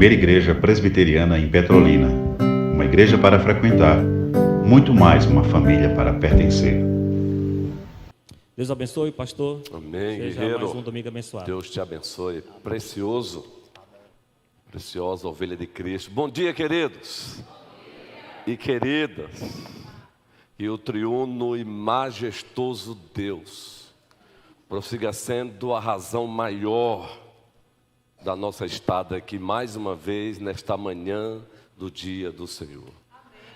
primeira igreja presbiteriana em Petrolina. Uma igreja para frequentar, muito mais uma família para pertencer. Deus abençoe, pastor. Amém, Seja guerreiro. mais um domingo abençoado. Deus te abençoe. Preciosa ovelha de Cristo. Bom dia, queridos e queridas. Que o triuno e majestoso Deus prossiga sendo a razão maior da nossa estada aqui mais uma vez nesta manhã do dia do Senhor.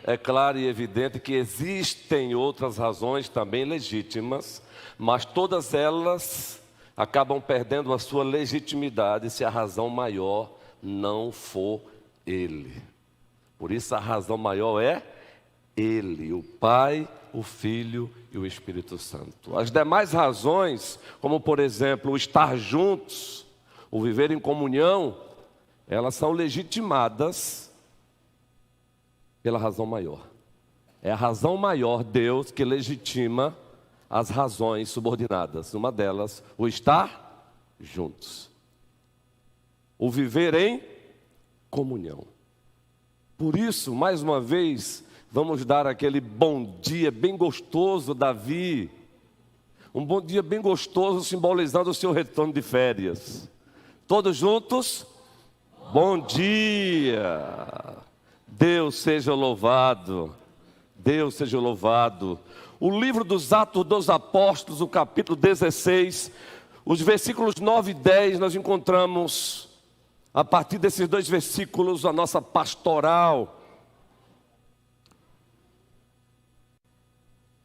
É claro e evidente que existem outras razões também legítimas, mas todas elas acabam perdendo a sua legitimidade se a razão maior não for Ele. Por isso a razão maior é Ele, o Pai, o Filho e o Espírito Santo. As demais razões, como por exemplo o estar juntos, o viver em comunhão, elas são legitimadas pela razão maior. É a razão maior, Deus, que legitima as razões subordinadas. Uma delas, o estar juntos. O viver em comunhão. Por isso, mais uma vez, vamos dar aquele bom dia bem gostoso, Davi. Um bom dia bem gostoso, simbolizando o seu retorno de férias. Todos juntos, bom dia. Deus seja louvado. Deus seja louvado. O livro dos Atos dos Apóstolos, o capítulo 16, os versículos 9 e 10, nós encontramos, a partir desses dois versículos, a nossa pastoral.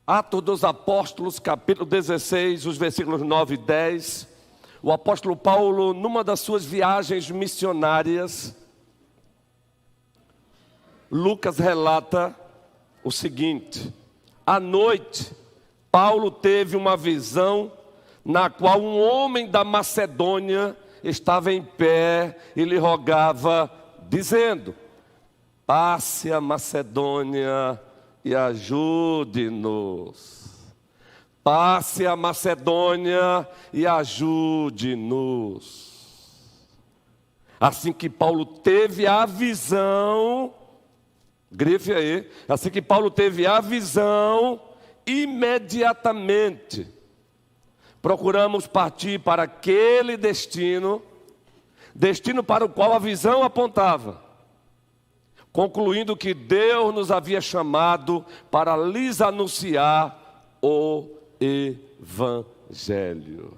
Atos dos Apóstolos, capítulo 16, os versículos 9 e 10. O apóstolo Paulo, numa das suas viagens missionárias, Lucas relata o seguinte: à noite, Paulo teve uma visão na qual um homem da Macedônia estava em pé e lhe rogava, dizendo: passe a Macedônia e ajude-nos. Passe a Macedônia e ajude-nos. Assim que Paulo teve a visão, grife aí, assim que Paulo teve a visão, imediatamente procuramos partir para aquele destino para o qual a visão apontava, concluindo que Deus nos havia chamado para lhes anunciar o Evangelho.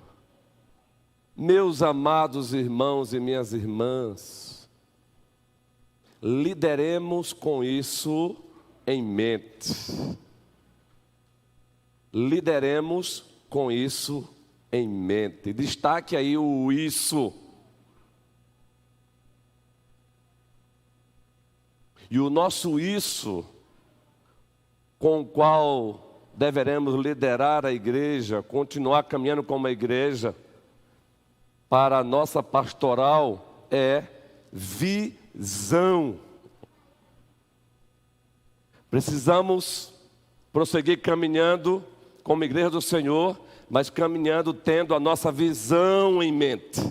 Meus amados irmãos e minhas irmãs, lideremos com isso em mente. Lideremos com isso em mente. Destaque aí o isso. E o nosso isso, com o qual deveremos liderar a igreja, continuar caminhando como a igreja, para a nossa pastoral, é visão. Precisamos prosseguir caminhando como igreja do Senhor, mas caminhando tendo a nossa visão em mente.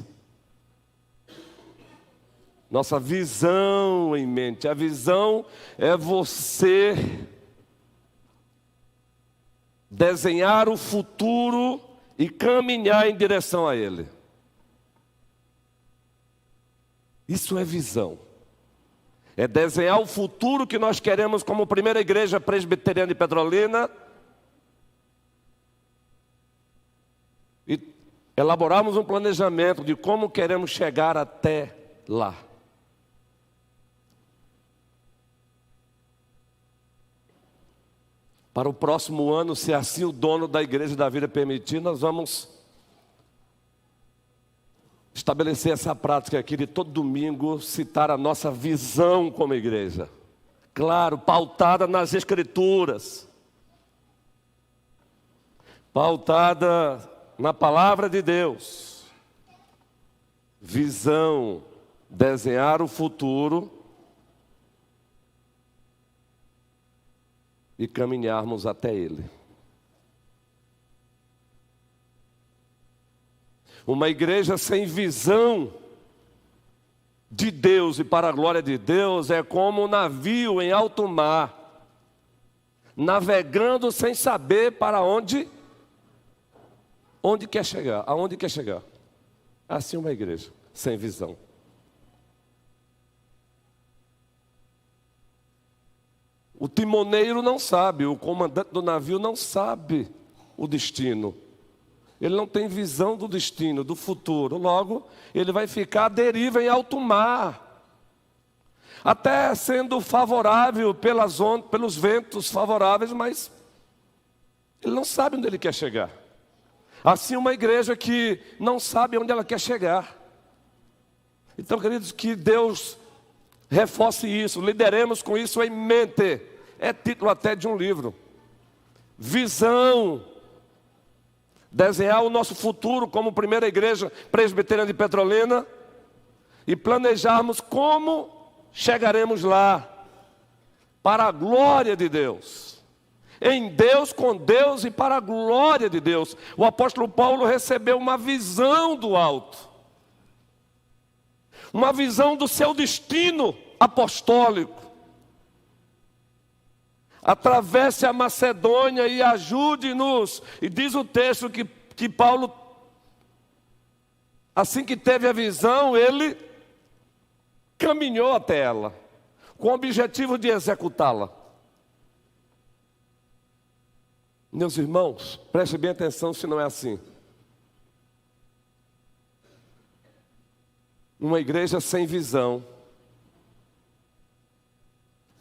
Nossa visão em mente. A visão é você desenhar o futuro e caminhar em direção a ele. Isso é visão. É desenhar o futuro que nós queremos como primeira igreja presbiteriana de Petrolina e elaborarmos um planejamento de como queremos chegar até lá. Para o próximo ano, se assim o dono da Igreja da Vida permitir, nós vamos estabelecer essa prática aqui de todo domingo, citar a nossa visão como igreja. Claro, pautada nas Escrituras. Pautada na Palavra de Deus. Visão, desenhar o futuro e caminharmos até Ele. Uma igreja sem visão de Deus e para a glória de Deus é como um navio em alto mar, navegando sem saber para onde quer chegar, aonde quer chegar. Assim uma igreja, sem visão. O timoneiro não sabe, o comandante do navio não sabe o destino. Ele não tem visão do destino, do futuro. Logo, ele vai ficar à deriva em alto mar. Até sendo favorável pelos ventos favoráveis, mas ele não sabe onde ele quer chegar. Assim uma igreja que não sabe onde ela quer chegar. Então, queridos, que Deus reforce isso, lideremos com isso em mente. É título até de um livro. Visão. Desenhar o nosso futuro como primeira igreja presbiteriana de Petrolina e planejarmos como chegaremos lá, para a glória de Deus, em Deus, com Deus e para a glória de Deus. O apóstolo Paulo recebeu uma visão do alto, uma visão do seu destino apostólico. Atravesse a Macedônia e ajude-nos. E diz o texto que Paulo, assim que teve a visão, ele caminhou até ela, com o objetivo de executá-la. Meus irmãos, preste bem atenção se não é assim. Uma igreja sem visão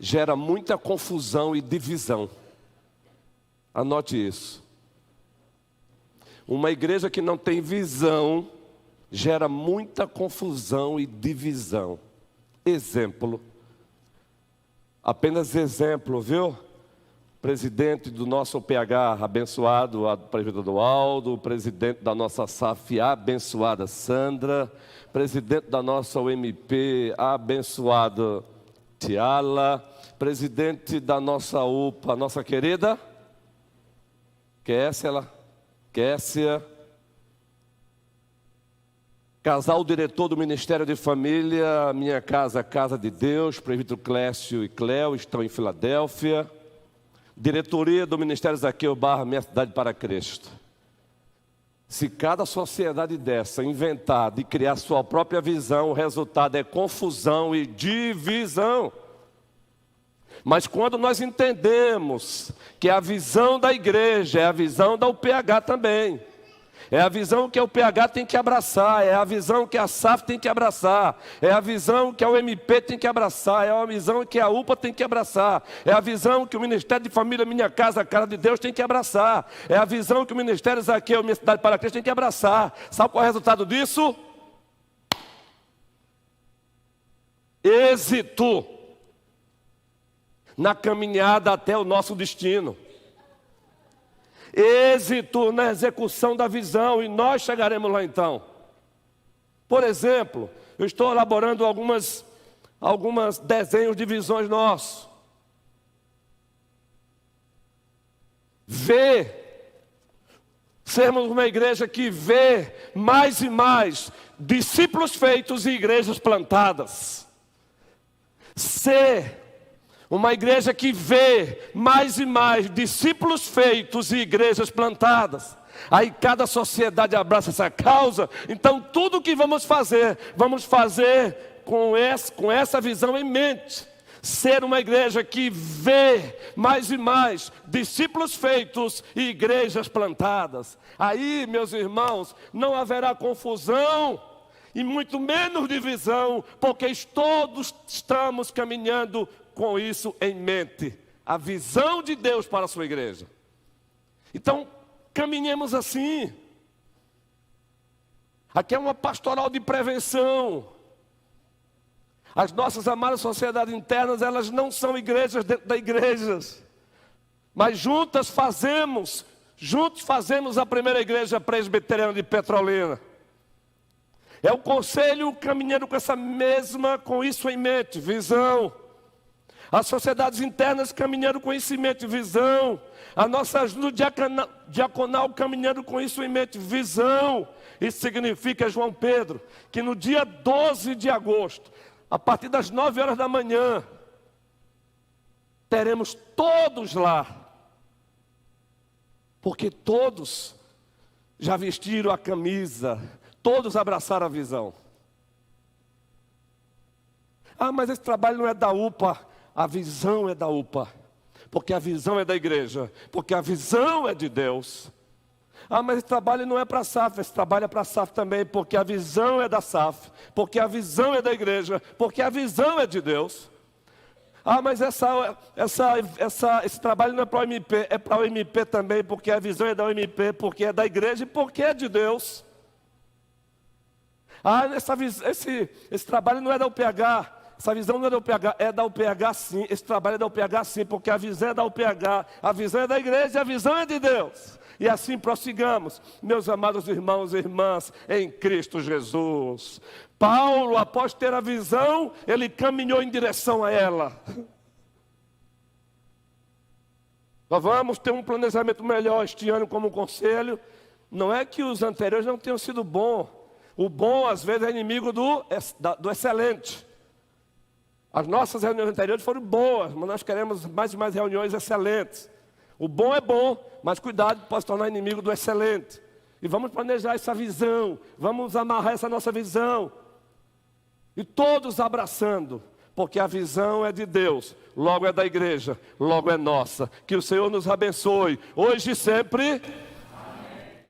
gera muita confusão e divisão. Anote isso. Uma igreja que não tem visão gera muita confusão e divisão. Exemplo. Apenas exemplo, viu? Presidente do nosso PH, abençoado, o presbítero Aldo, presidente da nossa SAF, abençoada Sandra, presidente da nossa UMP, abençoada Tiala, presidente da nossa UPA, nossa querida Kessia, casal diretor do Ministério de Família, Minha Casa, Casa de Deus, presbítero Clécio e Cléo, estão em Filadélfia, diretoria do Ministério Zaqueu Barra, Minha Cidade para Cristo. Se cada sociedade dessa inventar de criar sua própria visão, o resultado é confusão e divisão. Mas quando nós entendemos que a visão da igreja é a visão da UPH também, é a visão que a UPH tem que abraçar, é a visão que a SAF tem que abraçar, é a visão que a UMP tem que abraçar, é a visão que a UPA tem que abraçar, é a visão que o Ministério de Família, Minha Casa, Casa de Deus tem que abraçar, é a visão que o Ministério Zaqueu, Minha Cidade para Cristo tem que abraçar. Sabe qual é o resultado disso? Êxito na caminhada até o nosso destino. Êxito na execução da visão, e nós chegaremos lá então. Por exemplo, eu estou elaborando algumas desenhos de visões nossos. Sermos uma igreja que vê mais e mais discípulos feitos e igrejas plantadas. Ser uma igreja que vê mais e mais discípulos feitos e igrejas plantadas. Aí cada sociedade abraça essa causa. Então tudo que vamos fazer com essa visão em mente. Ser uma igreja que vê mais e mais discípulos feitos e igrejas plantadas. Aí, meus irmãos, não haverá confusão e muito menos divisão, porque todos estamos caminhando com isso em mente, a visão de Deus para a sua igreja. Então, caminhemos assim. Aqui é uma pastoral de prevenção. As nossas amadas sociedades internas, elas não são igrejas dentro da igreja, mas juntos fazemos a primeira igreja presbiteriana de Petrolina. É o conselho caminhando com isso em mente, visão. As sociedades internas caminhando conhecimento e visão. A nossa ajuda diaconal caminhando conhecimento e visão. Isso significa, João Pedro, que no dia 12 de agosto, a partir das 9 horas da manhã, teremos todos lá. Porque todos já vestiram a camisa, todos abraçaram a visão. Ah, mas esse trabalho não é da UPA. A visão é da UPA, porque a visão é da igreja, porque a visão é de Deus. Ah, mas esse trabalho não é para a SAF, esse trabalho é para a SAF também, porque a visão é da SAF, porque a visão é da igreja, porque a visão é de Deus. Ah, mas esse trabalho não é para o OMP, é para o OMP também, porque a visão é da OMP, porque é da igreja e porque é de Deus. Ah, esse trabalho não é da UPH. Essa visão não é da UPH, é da UPH sim. Esse trabalho é da UPH sim, porque a visão é da UPH, a visão é da igreja e a visão é de Deus. E assim prossigamos, meus amados irmãos e irmãs, em Cristo Jesus. Paulo, após ter a visão, ele caminhou em direção a ela. Nós vamos ter um planejamento melhor este ano como conselho. Não é que os anteriores não tenham sido bons. O bom, às vezes, é inimigo do excelente. As nossas reuniões anteriores foram boas, mas nós queremos mais e mais reuniões excelentes. O bom é bom, mas cuidado, pode se tornar inimigo do excelente. E vamos planejar essa visão, vamos amarrar essa nossa visão. E todos abraçando, porque a visão é de Deus, logo é da igreja, logo é nossa. Que o Senhor nos abençoe, hoje e sempre.